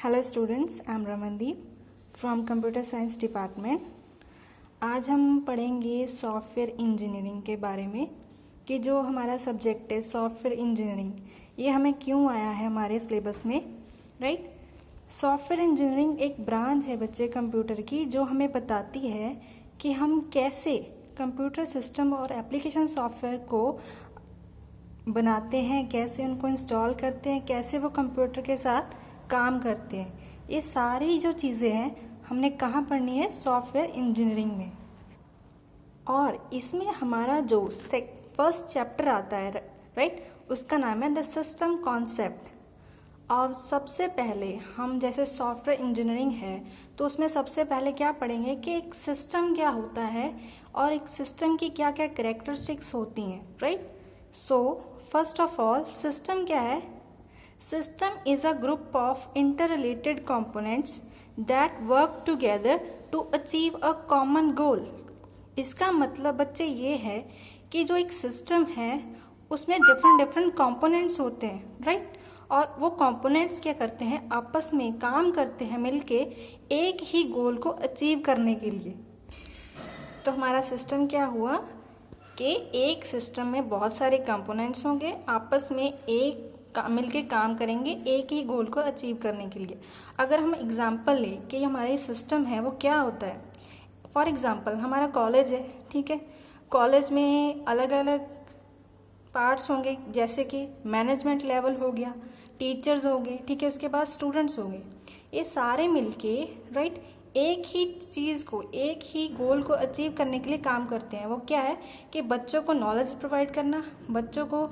Hello students, I am Ramandeep from computer science department. आज हम पढ़ेंगे सॉफ्टवेयर इंजीनियरिंग के बारे में कि जो हमारा सब्जेक्ट है सॉफ्टवेयर इंजीनियरिंग, ये हमें क्यों आया है हमारे सिलेबस में, राइट। सॉफ्टवेयर इंजीनियरिंग एक ब्रांच है बच्चे कंप्यूटर की, जो हमें बताती है कि हम कैसे कंप्यूटर सिस्टम और एप्लीकेशन सॉफ्टवेयर को बनाते हैं, कैसे उनको इंस्टॉल करते हैं, कैसे वो कंप्यूटर के साथ काम करते हैं। ये सारी जो चीज़ें हैं हमने कहाँ पढ़नी है, सॉफ्टवेयर इंजीनियरिंग में। और इसमें हमारा जो फर्स्ट चैप्टर आता है, राइट, उसका नाम है द सिस्टम कॉन्सेप्ट। और सबसे पहले हम जैसे सॉफ्टवेयर इंजीनियरिंग है तो उसमें सबसे पहले क्या पढ़ेंगे कि एक सिस्टम क्या होता है और एक सिस्टम की क्या क्या कैरेक्टरिस्टिक्स होती हैं, right. So first of all, system क्या है? System is a group of interrelated components that work together to achieve a common goal. इसका मतलब बच्चे ये है कि जो एक सिस्टम है उसमें डिफरेंट कंपोनेंट्स होते हैं, राइट। और वो कंपोनेंट्स क्या करते हैं, आपस में काम करते हैं मिलके एक ही गोल को अचीव करने के लिए। तो हमारा सिस्टम क्या हुआ कि एक सिस्टम में बहुत सारे कंपोनेंट्स होंगे, आपस में एक मिलके काम करेंगे एक ही गोल को अचीव करने के लिए। अगर हम एग्जांपल लें कि हमारे सिस्टम है वो क्या होता है, फॉर एग्जांपल हमारा कॉलेज है, ठीक है। कॉलेज में अलग अलग पार्ट्स होंगे, जैसे कि मैनेजमेंट लेवल हो गया, टीचर्स हो गए, ठीक है, उसके बाद स्टूडेंट्स हो गए। ये सारे मिलके, राइट, एक ही चीज़ को, एक ही गोल को अचीव करने के लिए काम करते हैं। वो क्या है कि बच्चों को नॉलेज प्रोवाइड करना, बच्चों को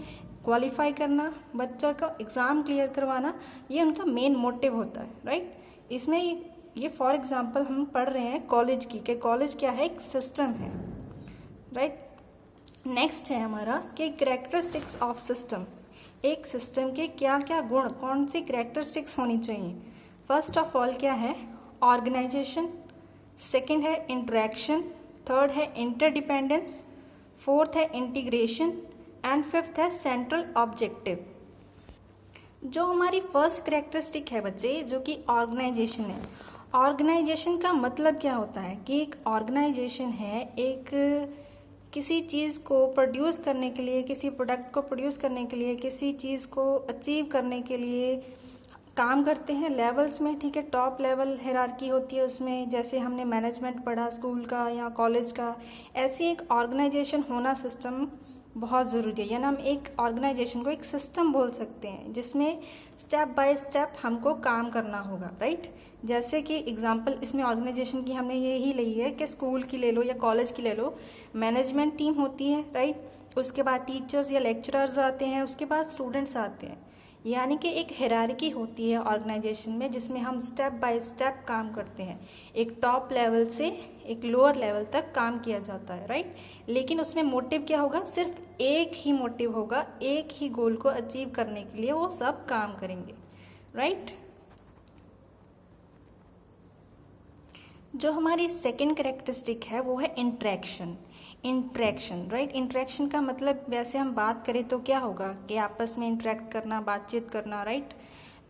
क्वालिफाई करना, बच्चों का एग्ज़ाम क्लियर करवाना, ये उनका मेन मोटिव होता है, राइट। इसमें ये फॉर एग्जांपल हम पढ़ रहे हैं कॉलेज की, कि कॉलेज क्या है, एक सिस्टम है, राइट। नेक्स्ट है हमारा कि कैरेक्टरिस्टिक्स ऑफ सिस्टम। एक सिस्टम के क्या क्या गुण, कौन सी कैरेक्टरिस्टिक्स होनी चाहिए। फर्स्ट ऑफ ऑल क्या है, ऑर्गेनाइजेशन, सेकेंड है इंटरेक्शन, थर्ड है इंटरडिपेंडेंस, फोर्थ है इंटीग्रेशन एंड फिफ्थ है सेंट्रल ऑब्जेक्टिव। जो हमारी फर्स्ट कैरेक्टरिस्टिक है बच्चे, जो कि ऑर्गेनाइजेशन है। ऑर्गेनाइजेशन का मतलब क्या होता है कि एक ऑर्गेनाइजेशन है, एक किसी चीज़ को प्रोड्यूस करने के लिए, किसी प्रोडक्ट को प्रोड्यूस करने के लिए, किसी चीज़ को अचीव करने के लिए काम करते हैं लेवल्स में, ठीक है। टॉप लेवल हायरार्की होती है उसमें, जैसे हमने मैनेजमेंट पढ़ा स्कूल का या कॉलेज का। ऐसी एक ऑर्गेनाइजेशन होना सिस्टम बहुत ज़रूरी है, यानी हम एक ऑर्गेनाइजेशन को एक सिस्टम बोल सकते हैं जिसमें स्टेप बाय स्टेप हमको काम करना होगा, राइट। जैसे कि एग्जांपल इसमें ऑर्गेनाइजेशन की हमने ये ही ली है कि स्कूल की ले लो या कॉलेज की ले लो। मैनेजमेंट टीम होती है, राइट, उसके बाद टीचर्स या लेक्चरर्स आते हैं, उसके बाद स्टूडेंट्स आते हैं। यानी कि एक हायरार्की होती है ऑर्गेनाइजेशन में जिसमें हम स्टेप बाय स्टेप काम करते हैं, एक टॉप लेवल से एक लोअर लेवल तक काम किया जाता है, राइट। लेकिन उसमें मोटिव क्या होगा, सिर्फ एक ही मोटिव होगा, एक ही गोल को अचीव करने के लिए वो सब काम करेंगे, राइट। जो हमारी सेकेंड कैरेक्टरिस्टिक है वो है इंटरेक्शन। Interaction, right. इंटरेक्शन का मतलब वैसे हम बात करें तो क्या होगा कि आपस में इंटरेक्ट करना, बातचीत करना, राइट।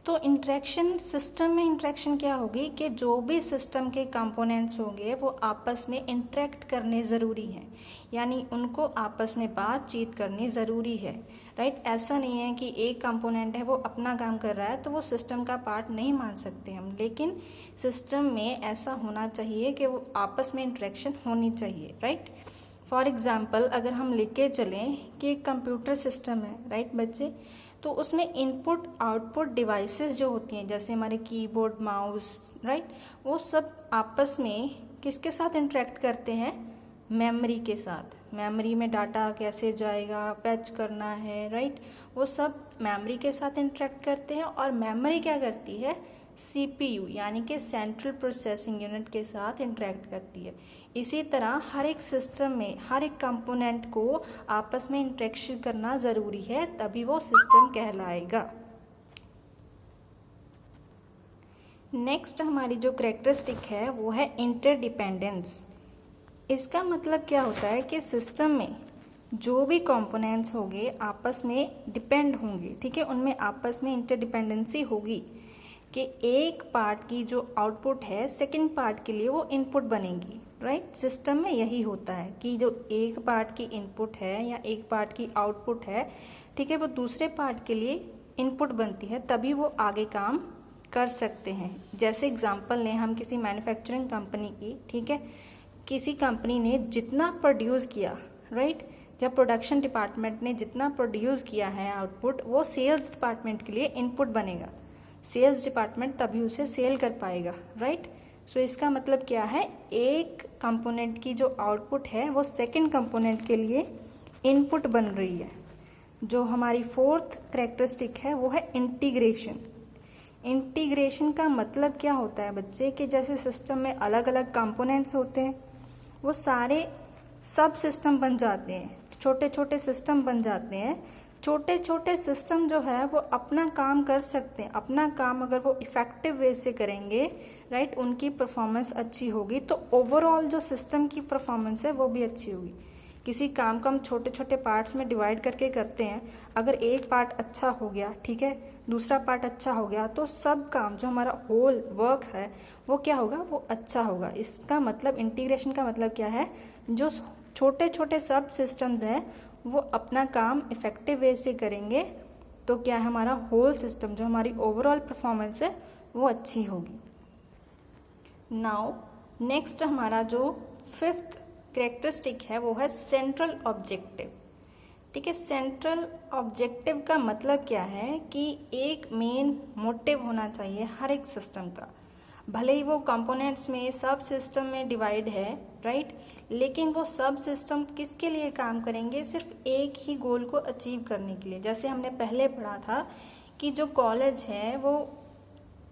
तो इंटरेक्शन, सिस्टम में इंटरेक्शन क्या होगी कि जो भी सिस्टम के कंपोनेंट्स होंगे वो आपस में इंटरेक्ट करने ज़रूरी हैं, यानी उनको आपस में बातचीत करनी ज़रूरी है, राइट। ऐसा नहीं है कि एक कंपोनेंट है वो अपना काम कर रहा है तो वो सिस्टम का पार्ट नहीं मान सकते हम, लेकिन सिस्टम में ऐसा होना चाहिए कि वो आपस में इंटरेक्शन होनी चाहिए, राइट। फॉर एग्जाम्पल अगर हम लिख के चलें कि एक कंप्यूटर सिस्टम है, राइट बच्चे, तो उसमें इनपुट आउटपुट डिवाइसेस जो होती हैं, जैसे हमारे कीबोर्ड, माउस, राइट, वो सब आपस में किसके साथ इंटरेक्ट करते हैं, मेमोरी के साथ। मेमोरी में डाटा कैसे जाएगा, पैच करना है, राइट, वो सब मेमोरी के साथ इंटरेक्ट करते हैं। और मेमोरी क्या करती है, सीपीयू यानी कि सेंट्रल प्रोसेसिंग यूनिट के साथ इंटरेक्ट करती है। इसी तरह हर एक सिस्टम में हर एक कंपोनेंट को आपस में इंटरेक्शन करना ज़रूरी है, तभी वो सिस्टम कहलाएगा। नेक्स्ट हमारी जो कैरेक्टरिस्टिक है वो है इंटरडिपेंडेंस। इसका मतलब क्या होता है कि सिस्टम में जो भी कंपोनेंट्स होंगे आपस में डिपेंड होंगे, ठीक है, उनमें आपस में इंटरडिपेंडेंसी होगी। कि एक पार्ट की जो आउटपुट है सेकंड पार्ट के लिए वो इनपुट बनेगी, राइट। सिस्टम में यही होता है कि जो एक पार्ट की इनपुट है या एक पार्ट की आउटपुट है, ठीक है, वो दूसरे पार्ट के लिए इनपुट बनती है, तभी वो आगे काम कर सकते हैं। जैसे एग्जांपल लें हम किसी मैन्युफैक्चरिंग कंपनी की, ठीक है, किसी कंपनी ने जितना प्रोड्यूस किया, राइट, जब प्रोडक्शन डिपार्टमेंट ने जितना प्रोड्यूस किया है आउटपुट, वो सेल्स डिपार्टमेंट के लिए इनपुट बनेगा। सेल्स डिपार्टमेंट तभी उसे सेल कर पाएगा, राइट। सो इसका मतलब क्या है, एक कंपोनेंट की जो आउटपुट है वो सेकंड कंपोनेंट के लिए इनपुट बन रही है। जो हमारी फोर्थ कैरेक्टरिस्टिक है वो है इंटीग्रेशन। इंटीग्रेशन का मतलब क्या होता है बच्चे, कि जैसे सिस्टम में अलग अलग कंपोनेंट्स होते हैं, वो सारे सब सिस्टम बन जाते हैं, छोटे छोटे सिस्टम बन जाते हैं। छोटे छोटे सिस्टम जो है वो अपना काम कर सकते हैं, अपना काम अगर वो इफेक्टिव वे से करेंगे, राइट, उनकी परफॉर्मेंस अच्छी होगी, तो ओवरऑल जो सिस्टम की परफॉर्मेंस है वो भी अच्छी होगी। किसी काम को हम छोटे छोटे पार्ट्स में डिवाइड करके करते हैं, अगर एक पार्ट अच्छा हो गया, ठीक है, दूसरा पार्ट अच्छा हो गया, तो सब काम जो हमारा होल वर्क है वो क्या होगा, वो अच्छा होगा। इसका मतलब इंटीग्रेशन का मतलब क्या है, जो छोटे छोटे सब सिस्टम्स हैं वो अपना काम इफेक्टिव वे से करेंगे, तो क्या है, हमारा होल सिस्टम जो हमारी ओवरऑल परफॉर्मेंस है वो अच्छी होगी। नाउ नेक्स्ट हमारा जो फिफ्थ कैरेक्टरिस्टिक है वो है सेंट्रल ऑब्जेक्टिव। ठीक है, सेंट्रल ऑब्जेक्टिव का मतलब क्या है कि एक मेन मोटिव होना चाहिए हर एक सिस्टम का। भले ही वो कंपोनेंट्स में सब सिस्टम में डिवाइड है, राइट, लेकिन वो सब सिस्टम किसके लिए काम करेंगे, सिर्फ एक ही गोल को अचीव करने के लिए। जैसे हमने पहले पढ़ा था कि जो कॉलेज है वो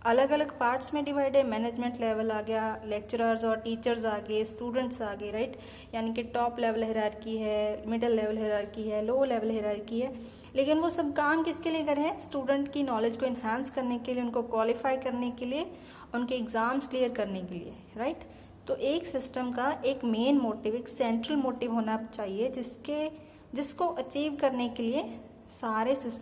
अलग अलग पार्ट्स में डिवाइड है, मैनेजमेंट लेवल आ गया, लेक्चरर्स और टीचर्स आ गए, स्टूडेंट्स आ गए, राइट, यानी कि टॉप लेवल हायरार्की है, मिडिल लेवल हायरार्की है, लो लेवल हायरार्की है। लेकिन वो सब काम किसके लिए कर रहे हैं, स्टूडेंट की नॉलेज को इन्हांस करने के लिए, उनको क्वालिफाई करने के लिए, उनके एग्जाम्स क्लियर करने के लिए, राइट। तो एक सिस्टम का एक मेन मोटिव, एक सेंट्रल मोटिव होना चाहिए जिसको अचीव करने के लिए सारे सिस्टम